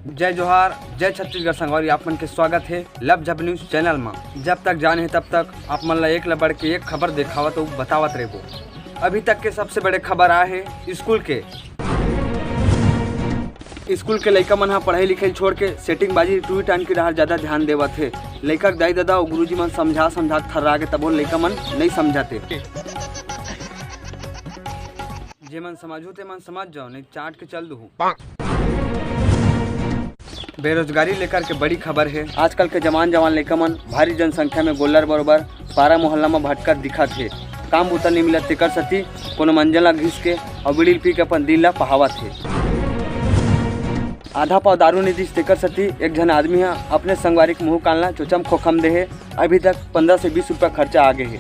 जय जोहार, जय छत्तीसगढ़ संगवारी। आप मन के स्वागत है लब जब न्यूज चैनल में। जब तक जाने तब तक आप मन ला एक बढ़ के एक खबर दिखावत और बतावत रहेबो। अभी तक के सबसे बड़े खबर आए है स्कूल के लइका मन पढ़ाई लिखाई छोड़ के सेटिंग बाजी टूरी टान की राह ज्यादा ध्यान देवत है। लइका के दाई दादा और गुरुजी मन समझा थर्रा के तबो लइका मन नहीं समझाते। जे मन समझो ते मन समझ जाओ, नहीं चाट के चल दू। बेरोजगारी लेकर के बड़ी खबर है। आजकल के जवान लइका मन भारी जनसंख्या में गोल्लर बरोबर पारा मोहल्ला में भटकर दिखत है। काम उतर नहीं मिलत तेकर सती कोनो मंजिल ला घिस के और बीड़ी पी के अपन दिल ला पहावत है। आधा पाव दारू नहीं दिस तेकर सती एक जन आदमी है अपने संगवारी के मुँह कालना चोचम खोखम दे है। अभी तक 15 से 20 रुपया खर्चा आगे है।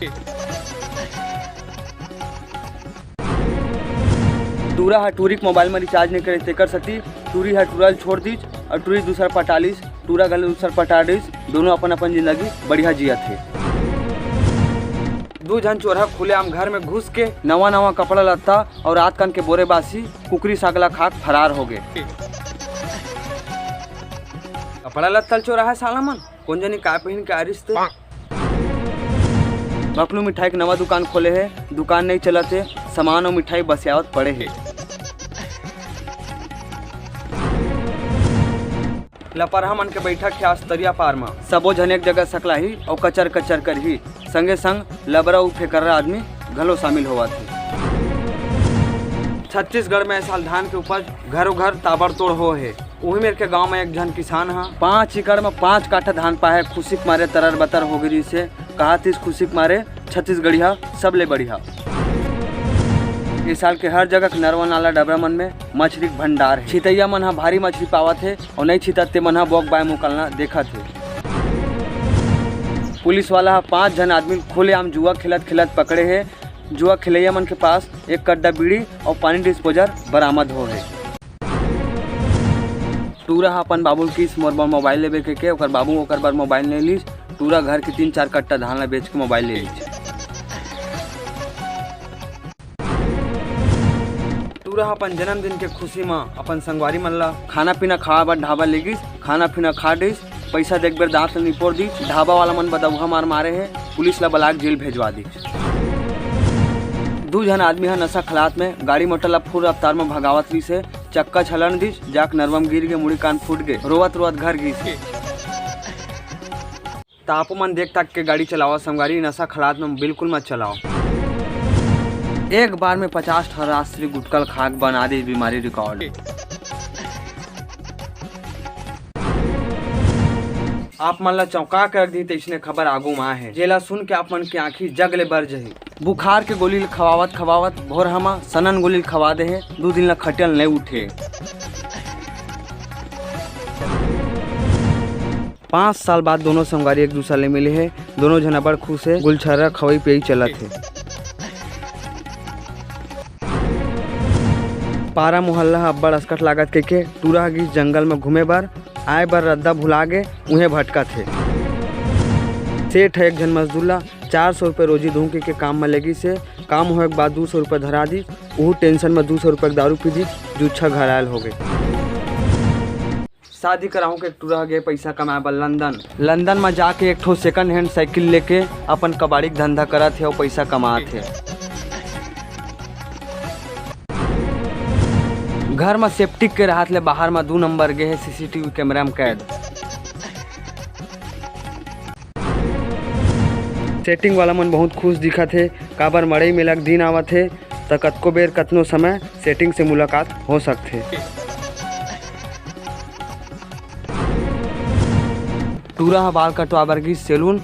टूरा है टूरी के मोबाइल में रिचार्ज नहीं करे तेकर सती टूरी है टूरल छोड़ दीज और टूरी दूसरा पटालिस, टूरा गले दूसरा पटालिस, दोनों अपन अपन जिंदगी बढ़िया जिया थे। दो जन चोरहा खुलेआम घर में घुस के नवा कपड़ा लत्ता और रात कान के बोरे बासी कुकरी सागला खाक फरार हो गए। कपड़ा लत्ता चोरा है साला मन कौन जानी का पहन के आरिस थे। बकलू मिठाई के नवा दुकान खोले है, दुकान नहीं चलते, सामान और मिठाई बसियावत पड़े है। लपरहा मन के बैठक है आस्तरिया पार में, सबो जन एक जगह सकला ही और कचर कर ही संगे संग लबरा फेकर आदमी घलो शामिल हुआ थे। छत्तीसगढ़ में साल धान के उपज घरों घर ताबड़तोड़ हो है। वही मेरे के गांव में एक जन किसान है 5 एकड़ में 5 काठा धान पाए। खुशी के मारे तरर बतर हो गई से कहा थी खुशी के मारे छत्तीसगढ़िया सबले बढ़िया। इस साल के हर जगह नरवा नाला डबरा मन में मछली भंडार है। छितैया मन भारी मछली पावत है और नहीं छितत ते मन बोक बाय मुकलना देखा थे। पुलिस वाला 5 जन आदमी खुलेआम जुआ खेलत पकड़े है। जुआ खिलैया मन के पास एक कड्डा बीड़ी और पानी डिस्पोजर बरामद हो है। टूरा अपन बाबू की मोर मोबाइल लेवे के ओकर बाबू ओकर बार मोबाइल नहीं लीस। टूरा घर के 3-4 कट्टा धान ला बेच के मोबाइल ले लीस। टूरा अपन जन्मदिन के खुशी में अपन संगवारी मन ला खाना पीना खावा बर ढाबा ले गिस। खाना पीना खा डिस, पैसा देख बेर दांत निपोड़ दी। ढाबा वाला मन बदौहा मारे है, पुलिस ला बलाक जेल भेजवा दी। 2 जन आदमी है नशा खलात में गाड़ी मोटर ला फुल रफ्तार में भगावत रही से चक्का छलन दिस, जाक नरवम गिर गए, मुड़ी कान फूट गए, रोवत घर घिस के। तापो मन देख तक के गाड़ी चलाओ, संगवारी नशा खलात में बिल्कुल मत चलाओ। एक बार में 50 ठरास्त्री गुटकल खाक बना दी बीमारी रिकॉर्ड। आप मन ला चौंका कर दी तैसने खबर आगू माँ है जेला सुन के आप मन की आँखी जगले बर जही। बुखार के गोली खवावत भोर हमा सनन गोली खवा दे है। 2 दिन ला खटियल नहीं उठे। 5 साल बाद दोनों संगवारी एक दूसरे ले मिले है। दोनों जन बड़ खुश है, गुलछर्रा खवई पे ही चलत है। पारा मोहल्ला अब्बड़ अस्कट लागत के टूरा गिस जंगल में घूमे बर आए बर रद्दा भुला गे उन्हें भटका थे। सेठ है एक जन मजदूर ला 400 रुपये रोजी धूम के काम में लगी से काम होए के बाद 200 रुपये धरा दी। वो टेंशन में 200 रुपये दारू पी दी, जुच्छा घरायल हो गए। शादी कराऊं के टूरा गए पैसा कमाए बर लंदन में जाके एक ठो सेकंड हैंड साइकिल लेके अपन कबाड़ी के धंधा करत है और पैसा कमात है। घर में सेफ्टिक के राहत ले बाहर में 2 नंबर गए है सीसीटीवी कैमरा में कैद। सेटिंग वाला मन बहुत खुश दिखा थे, काबर मड़ई मेला के दिन आवत है तो कतको बेर कतनो समय सेटिंग से मुलाकात हो सकते। टूरा बाल कटवा बर गिस सैलून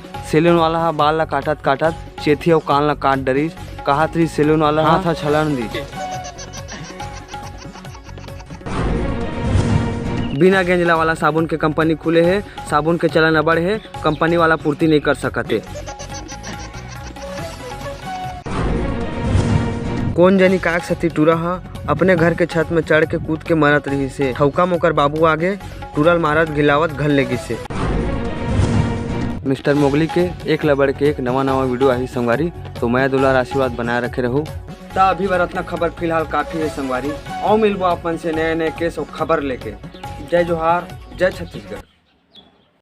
वाला बाल ला काटत चेथी और कान ला काट डरिस। कहत रही सैलून वाला हाथ छलन दी। बिना गेंजला वाला साबुन के कंपनी खुले है। साबुन के चलन अबड़ है, कंपनी वाला पूर्ति नहीं कर सकते। कौन जानी काक सती टूरा अपने घर के छत में चढ़ के कूद के मरत रही से ठौका मोकर बाबू आगे टूरल मारत गिलावत घर लेगी से। मिस्टर मोगली के एक लबड़ के एक नवा वीडियो आई संगवारी, तो मैं दुलार आशीर्वाद बनाए रखे रहूँ। ता अभी बार इतना खबर फिलहाल काफ़ी है संगवारी। और मिलबो अपन से नए नए केस और खबर लेके। जय जोहार, जय छत्तीसगढ़।